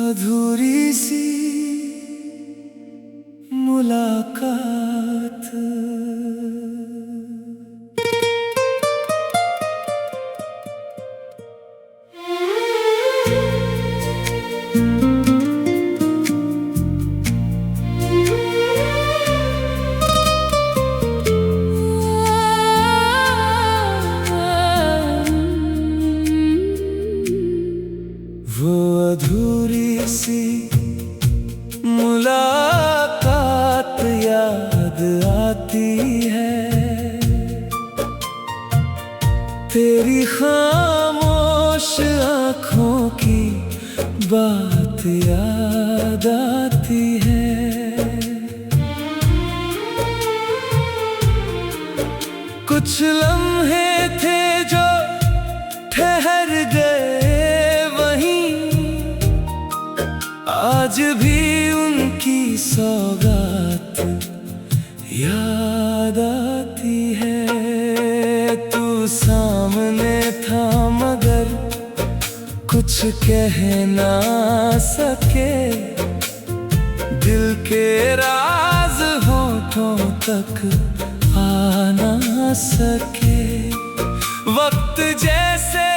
अधूरी सी मुलाकात। वो अधूरी सी मुलाकात याद आती है, तेरी खामोश आँखों की बात याद आती है। कुछ लम्हे थे जो ठहर गए वहीं, आज भी उनकी सौगात याद आती है। तू सामने था मगर कुछ कह ना सके, दिल के राज होठों तक आ ना सके। वक्त जैसे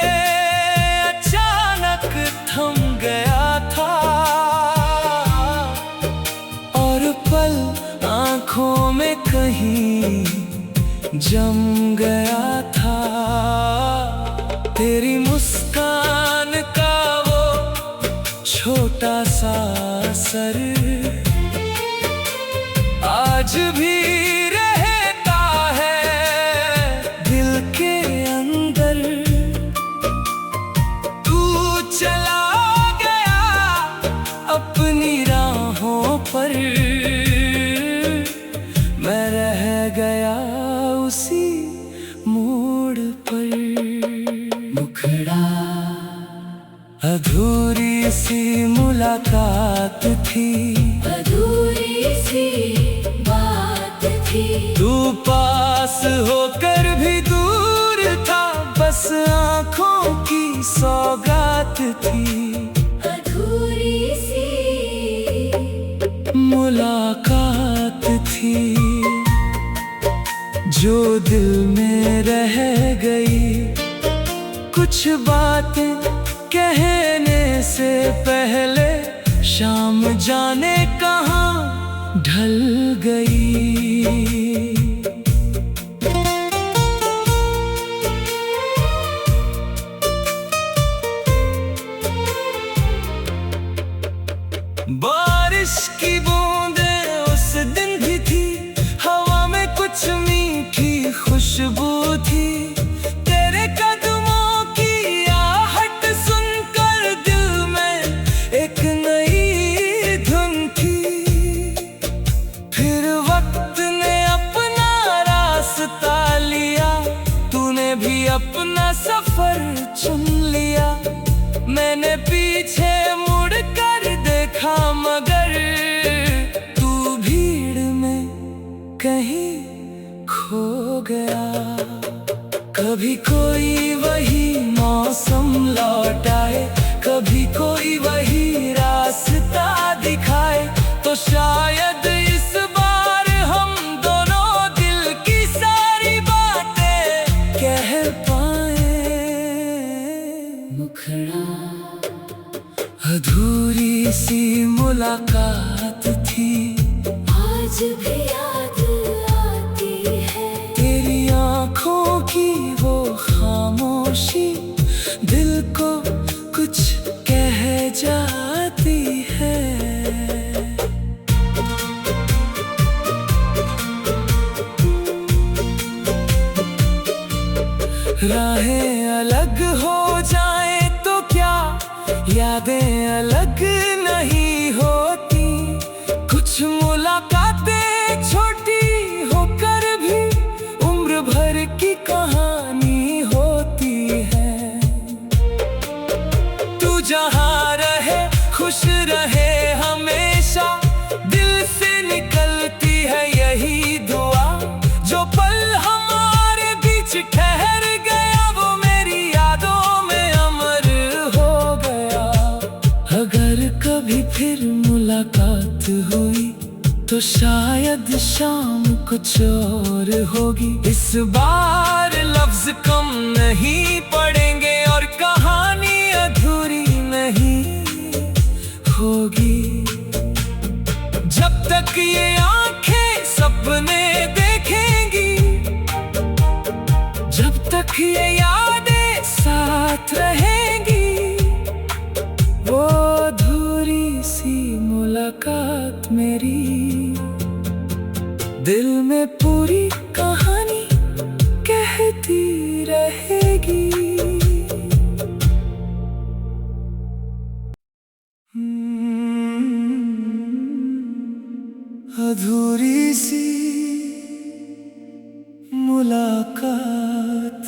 अचानक थम गया था और पल आँखों में कहीं जम गया था। तेरी मुस्कान का वो छोटा सा असर आज भी रहता है दिल के अंदर। तू चला गया अपनी राहों पर, मैं रह गया उसी मोड़ पर। मुखड़ा अधूरी सी मुलाकात थी, अधूरी सी बात थी। तू पास होकर भी दूर था, बस आँखों की सौगात थी। अधूरी सी मुलाकात थी जो दिल में रह गई। कुछ बातें कहने से पहले शाम जाने कहाँ ढल गई। बारिश की बूंदें उस दिन भी थी, हवा में कुछ मीठी खुशबू थी। तेरे कदमों की आहट सुनकर दिल में एक नई धुन थी। फिर वक्त ने अपना रास्ता लिया, तूने भी अपना सफर चुन लिया। मैंने पीछे मुड़ कर देखा मगर तू भीड़ में कहीं खो गया। कभी कोई वही मौसम लौट आए, कभी कोई वही रास्ता दिखाए, तो शायद इस बार हम दोनों दिल की सारी बातें कह पाए। मुखड़ा अधूरी सी मुलाकात थी, आज भी याद आती है। तेरी आँखों की वो खामोशी दिल को कुछ कह जाती है। राहें अलग हो जाएं तो क्या, यादें अलग नहीं होती। कुछ मुलाकातें छोटी होकर भी उम्र भर की कहानी होती है। तू जहाँ रहे खुश रहे हमेशा, दिल से निकलती है यही दुआ। जो पल हमारे बीच ठहर गया वो मेरी यादों में अमर हो गया। अगर कभी तो शायद शाम कुछ और होगी। इस बार लफ्ज कम नहीं पड़ेंगे और कहानी अधूरी नहीं होगी। जब तक ये आंखें सपने देखेंगी, जब तक ये यादें साथ रहेंगी, वो अधूरी सी मुलाकात मेरी दिल में पूरी कहानी कहती रहेगी। अधूरी सी मुलाकात।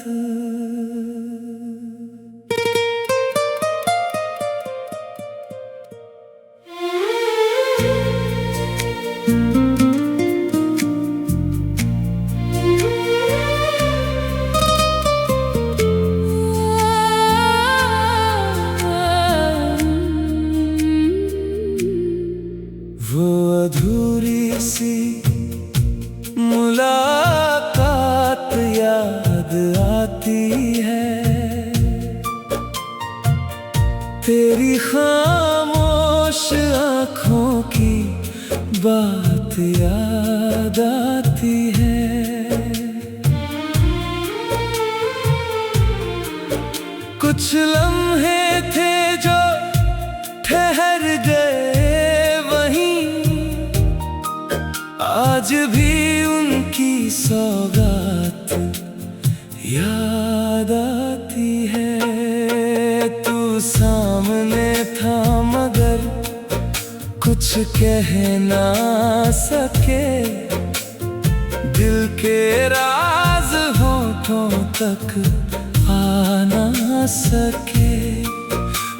वो अधूरी सी मुलाकात याद आती है, तेरी खामोश आँखों की बात याद आती है। कुछ लम्हे थे जो ठहर गए वहीं, आज भी उनकी सौगात याद आती है। तू सामने था मगर कुछ कह ना सके, दिल के राज होठों तक आ ना सके।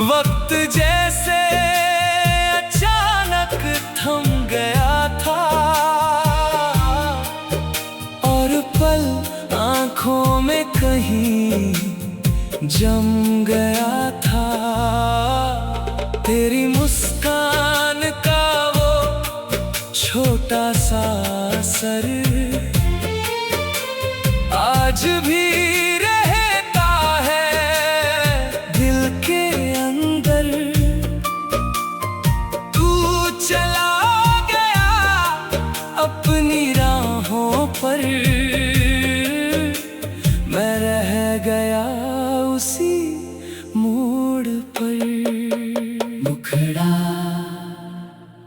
वक्त जैसे अचानक थम गया था और पल आँखों में कहीं जम गया था। तेरी मुस्कान का वो छोटा सा असर आज भी रहता है दिल के अंदर। तू चला गया अपनी राहों पर, मैं रह गया उसी मोड़ पर। मुखड़ा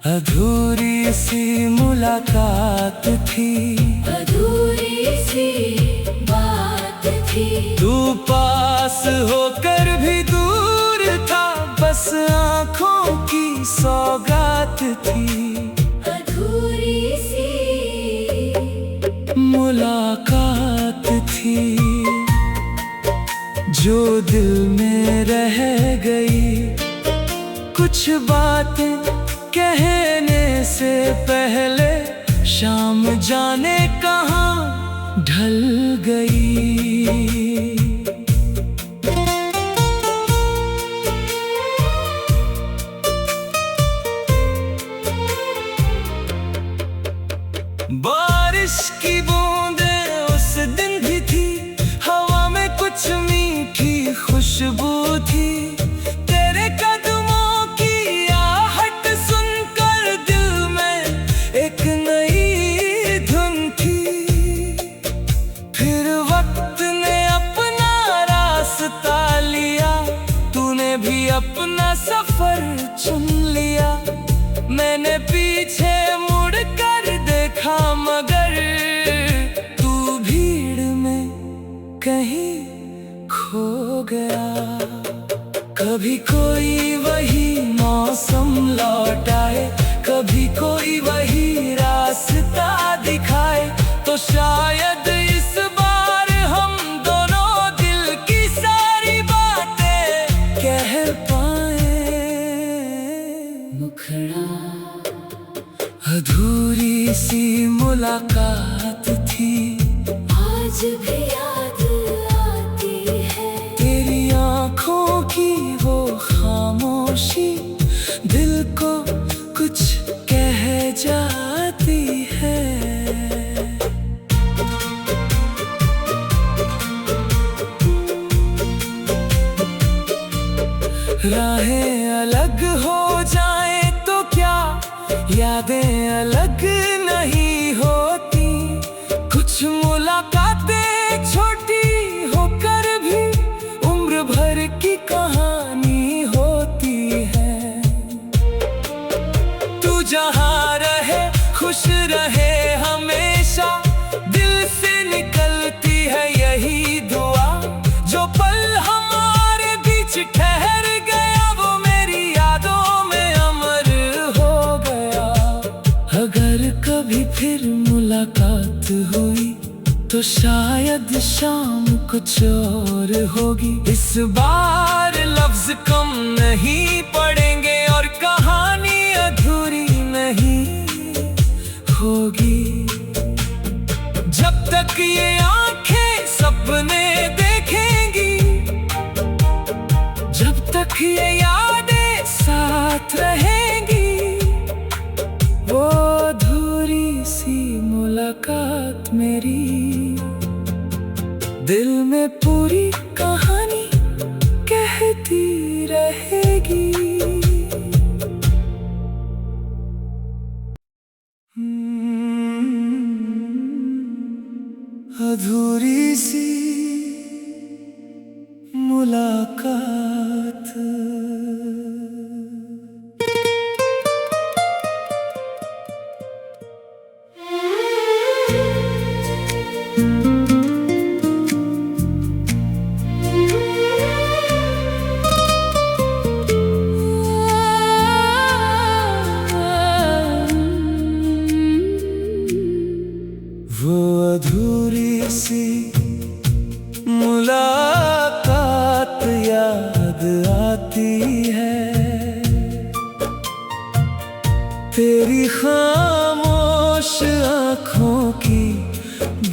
अधूरी सी मुलाकात थी, अधूरी सी बात थी। तू पास होकर भी दूर था, बस आँखों की सौगात थी। अधूरी सी मुलाकात थी जो दिल में रह गई। कुछ बातें कहने से पहले शाम जाने कहाँ ढल गई। बारिश की बूंदें उस दिन भी थी, हवा में कुछ मीठी खुशबू थी। तेरे कदमों की आहट सुनकर दिल में एक नई धुन थी। फिर वक्त ने अपना रास्ता लिया, तूने भी अपना सफर चुन लिया। मैंने पीछे मुड़ कर देखा मगर तू भीड़ में कहीं खो गया। कभी कोई वही मौसम लौट आए, कभी कोई वही रास्ता दिखाए, तो शायद इस बार हम दोनों दिल की सारी बातें कह पाए। मुखड़ा अधूरी सी मुलाकात थी, आज भी याद आती है। तेरी आँखों की वो खामोशी दिल को कुछ कह जाती राहें अलग हो जाए तो क्या, यादें अलग नहीं होती। कुछ मुलाकातें छोटी होकर भी उम्र भर की कहानी होती है। तू जहाँ रहे खुश रहे हमेशा, दिल से निकलती है यही दुआ। जो पल हमारे बीच ठहर गया वो मेरी यादों में अमर हो गया। अगर कभी फिर मुलाकात हुई तो शायद शाम कुछ और होगी। इस बार लफ्ज कम नहीं पड़ेंगे और कहानी अधूरी नहीं होगी। जब तक ये आंखें सपने देखेंगी, जब तक ये यादें साथ रहेंगी, वो अधूरी सी मुलाकात मेरी दिल में पूरी कहानी कहती रहेगी। अधूरी सी मुलाकात। वो अधूरी सी मुलाकात याद आती है, तेरी खामोश आँखों की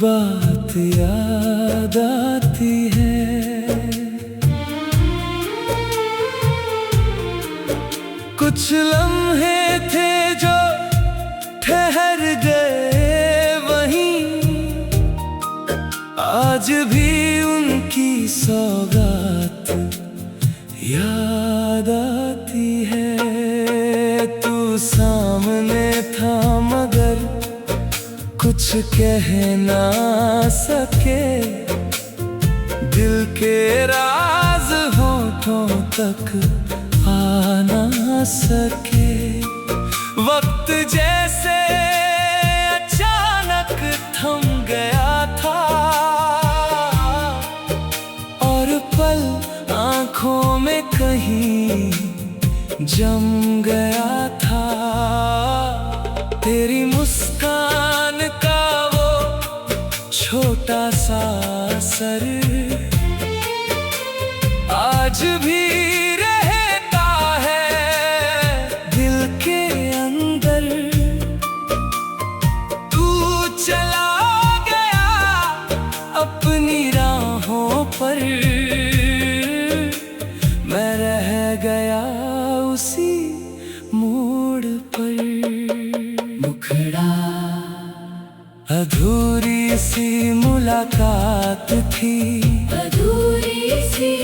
बात याद आती है। कुछ लम्हे थे जो ठहर गए वहीं, आज भी उनकी सौगात याद आती है। तू सामने था मगर कुछ कह ना सके, दिल के राज होठों तक आ ना सके। वक्त जैसे अचानक थम गया था और पल आँखों में कहीं जम गया था। तेरी मुस्कान का वो छोटा सा असर आज भी रहता है दिल के अंदर। तू चला गया अपनी राहों पर, मैं रह गया उसी मोड़ पर। मुखड़ा अधूरी सी मुलाकात थी, अधूरी सी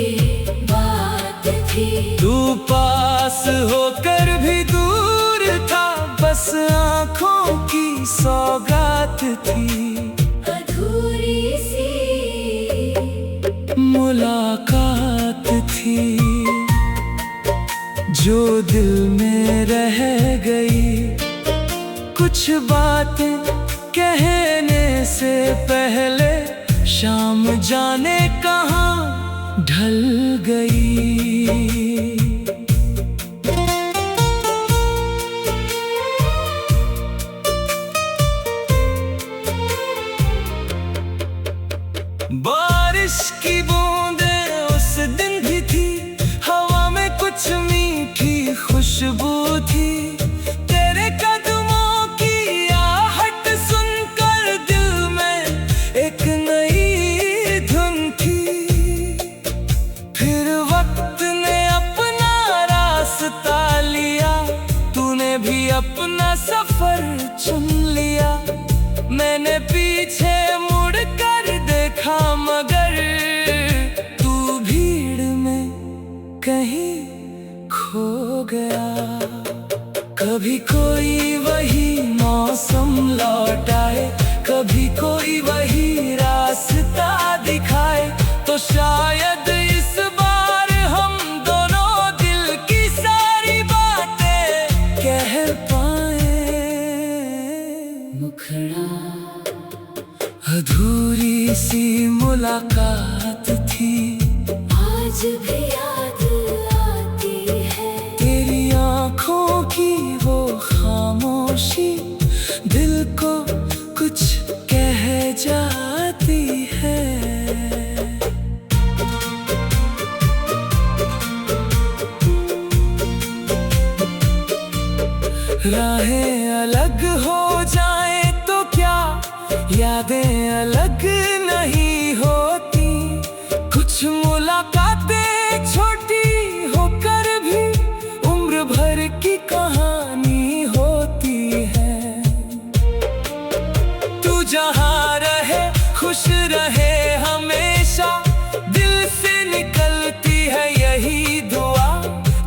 बात थी। तू पास होकर भी दूर था, बस आँखों की सौगात थी। अधूरी सी मुलाकात थी जो दिल में रह गई। कुछ बातें कहने से पहले शाम जाने कहाँ ढल गई। बारिश की बूंदें उस दिन भी थी, हवा में कुछ मीठी खुशबू थी। तेरे कदमों की आहट सुनकर दिल में एक नई धुन थी। फिर वक्त ने अपना रास्ता लिया, तूने भी अपना सफर चुन लिया। मैंने पीछे मुड़ कर देखा मगर तू भीड़ में कहीं गया। कभी कोई वही मौसम लौट आए, कभी कोई वही रास्ता दिखाए, तो शायद इस बार हम दोनों दिल की सारी बातें कह पाए। मुखड़ा अधूरी सी मुलाकात थी, आज भी याद आती है। तेरी आँखों की वो खामोशी दिल को कुछ कह जाती है। राहें अलग हो जाएं तो क्या, यादें अलग नहीं होती। कुछ मुलाकातें छोटी होकर भी उम्र भर की कहानी होती है। तू जहाँ रहे खुश रहे हमेशा, दिल से निकलती है यही दुआ।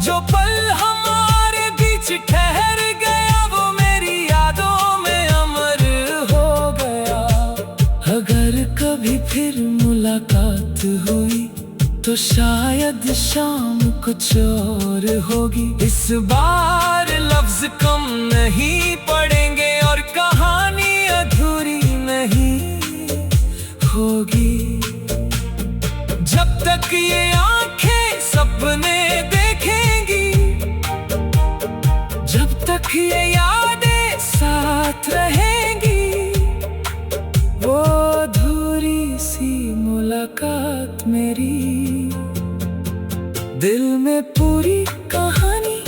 जो पल हमारे बीच ठहर गया वो मेरी यादों में अमर हो गया। अगर कभी फिर मुलाकात हुई तो शायद शाम कुछ और होगी। इस बार लफ्ज कम नहीं पड़ेंगे और कहानी अधूरी नहीं होगी। जब तक ये आंखें सपने देखेंगी, जब तक ये यादें साथ रहेंगी, वो अधूरी सी मुलाकात मेरी दिल में पूरी कहानी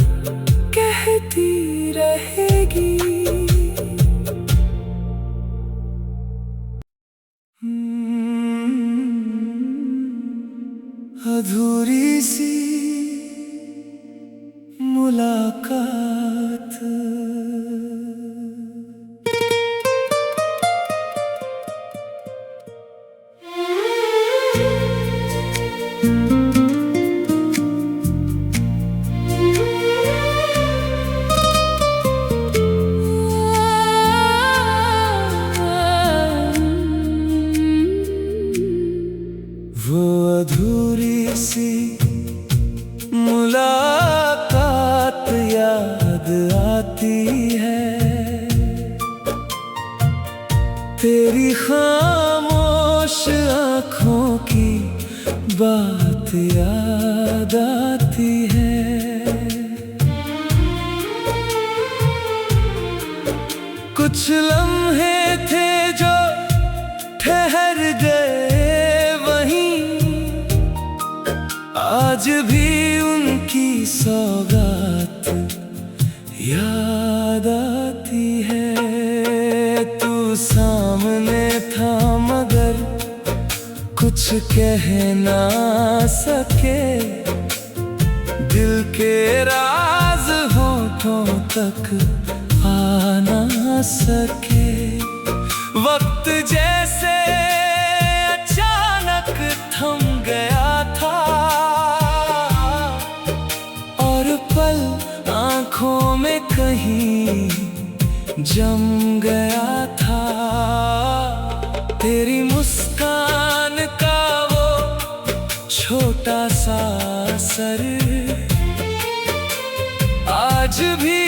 कहती रहेगी। अधूरी सी मुलाकात। वो अधूरी सी मुलाकात याद आती है। तेरी खामोश आँखों की बात याद आती है। कुछ लम्हे थे जो ठहर गए वहीं, आज भी उनकी सौगात याद आती है। तू सामने था मगर कुछ कह ना सके, दिल के राज होठों तक आ ना सके। वक्त जैसे अचानक थम गया था और पल आँखों में कहीं जम गया था। तेरी मुस्कान का वो छोटा सा असर आज भी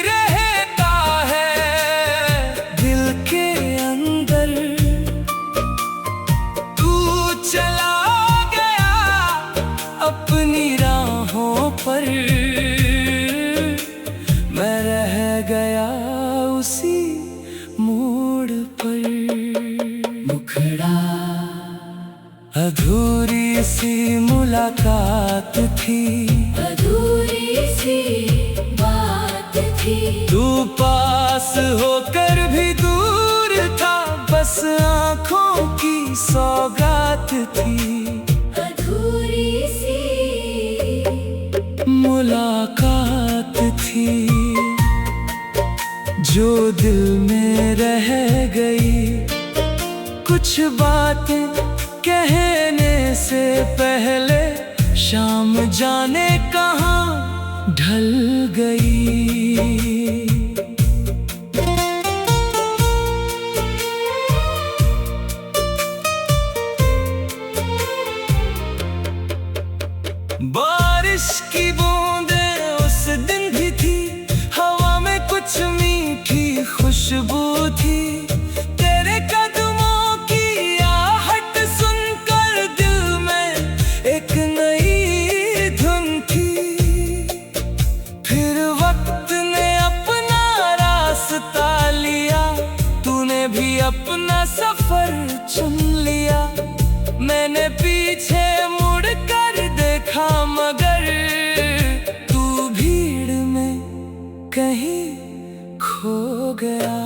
रहता है दिल के अंदर। तू चला गया अपनी राहों पर, मैं रह गया उसी मोड़ पर। मुखड़ा अधूरी सी मुलाकात थी, अधूरी सी बात थी। तू पास होकर भी दूर था, बस आँखों की सौगात थी। अधूरी सी मुलाकात थी जो दिल में रह गई। कुछ बातें कहने से पहले शाम जाने कहाँ ढल गई। बारिश की बूंदें उस दिन भी थी, हवा में कुछ मीठी खुशबू थी। तेरे कदमों की आहट सुनकर दिल में एक नई धुन थी। फिर वक्त ने अपना रास्ता लिया, तूने भी अपना सफर चुन लिया। मैंने पीछे मुड़ कर देखा, मगर तू भीड़ में कहीं खो गया।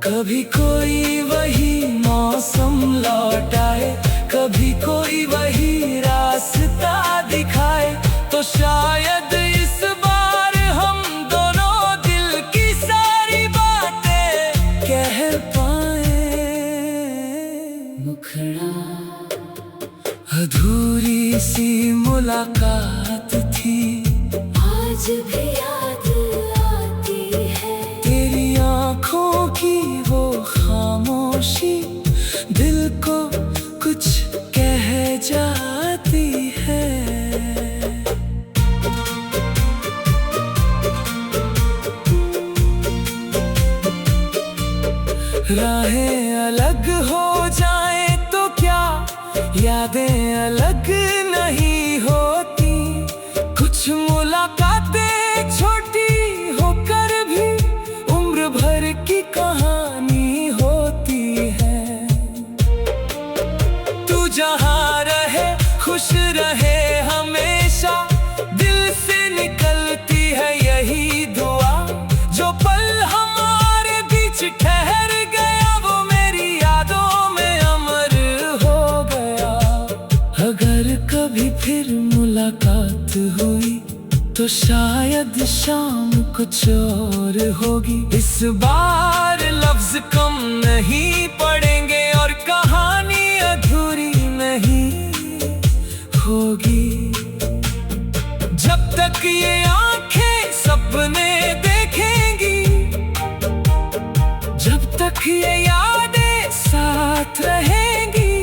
कभी कोई वही मौसम लौट आए, कभी कोई वही रास्ता दिखाए, तो शायद इस बार हम दोनों दिल की सारी बातें कह पाए। मुखड़ा अधूरी सी मुलाकात थी, आज भी याद आती है। तेरी आँखों की वो खामोशी दिल को कुछ कह जाती है। राहें अलग हो जाएं तो क्या, यादें अलग नहीं होती। कुछ मुलाकातें छोटी होकर भी उम्र भर की कहानी होती है। तू जहाँ रहे खुश रहे हमेशा, दिल से निकलती है यही दुआ। जो पल हमारे बीच ठहर गया, वो मेरी यादों में अमर हो गया। अगर कभी फिर मुलाकात हुई, तो शायद शाम कुछ और होगी। इस बार लफ्ज कम नहीं पड़ेंगे और कहानी अधूरी नहीं होगी। जब तक ये आंखें सपने देखेंगी, जब तक ये यादें साथ रहेंगी,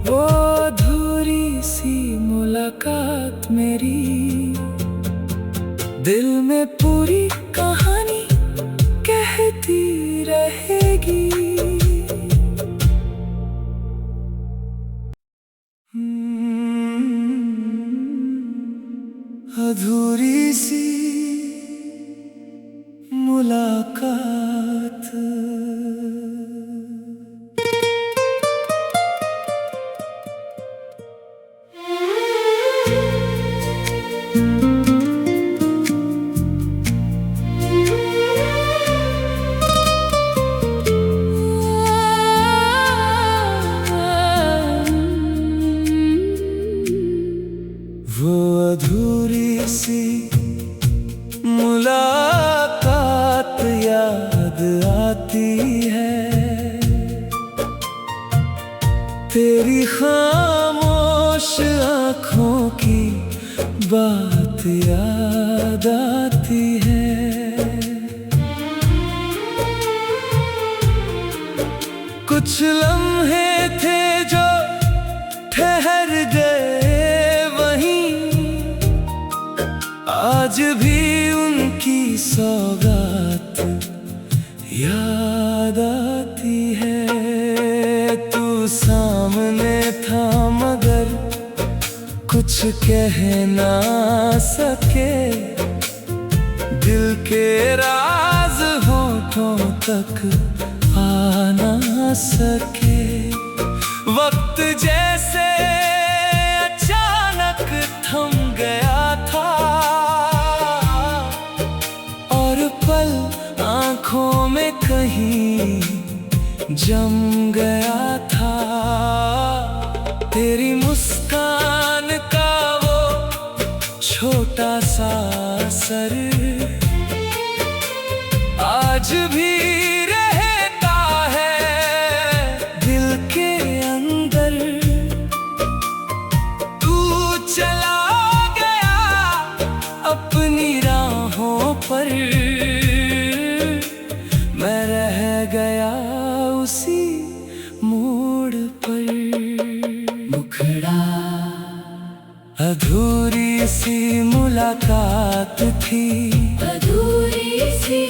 वो अधूरी सी मुलाकात मेरी दिल में पूरी कहानी कहती रहेगी। अधूरी सी मुलाकात। वो अधूरी सी मुलाकात याद आती है, तेरी खामोश आँखों की बात याद आती है। कुछ लम्हे थे जो ठहर गए वहीं, आज भी उनकी सौगात याद आती है। तू सामने था मगर कुछ कह ना सके, दिल के राज होठों तक आ ना सके। वक्त जैसे अचानक थम गया था, और पल आँखों में कहीं जम गया था। तेरी मुस्कान का वो छोटा सा असर आज भी रहता है दिल के अंदर। तू चला गया अधूरी सी मुलाकात थी, अधूरी सी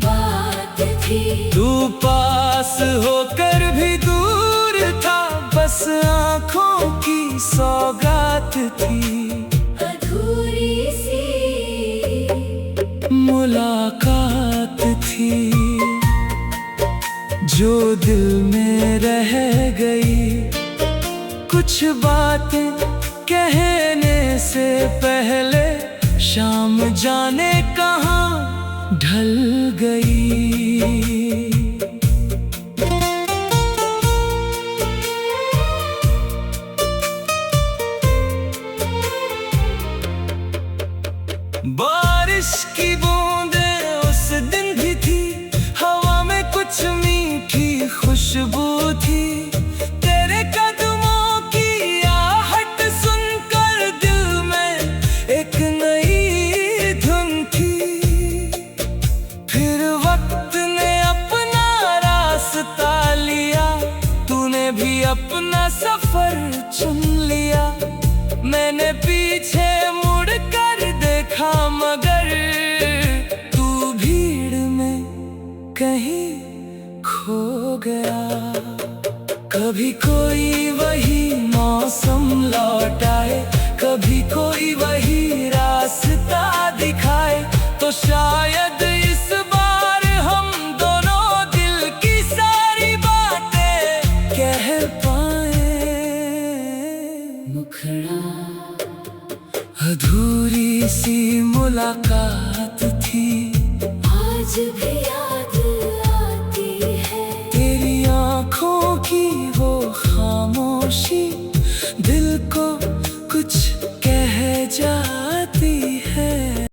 बात थी। तू पास होकर भी दूर था, बस आँखों की सौगात थी। अधूरी सी मुलाकात थी जो दिल में रह गई, कुछ बातें कहने से पहले शाम जाने कहाँ ढल गई। बारिश की बूंदें उस दिन भी थी, हवा में कुछ मीठी खुशबू थी। तेरे कदमों की आहट सुनकर दिल में एक नई धुन थी। फिर वक्त ने अपना रास्ता लिया, तूने भी अपना सफर चुन लिया। मैंने पीछे मुड़ कर देखा, मगर तू भीड़ में कहीं खो गया। कभी कोई वही मौसम लौट आए, कभी कोई वही रास्ता दिखाए, तो शायद इस बार हम दोनों दिल की सारी बातें कह पाए। मुखड़ा अधूरी सी मुलाकात थी, आज भी याद आती है। तेरी आँखों की वो खामोशी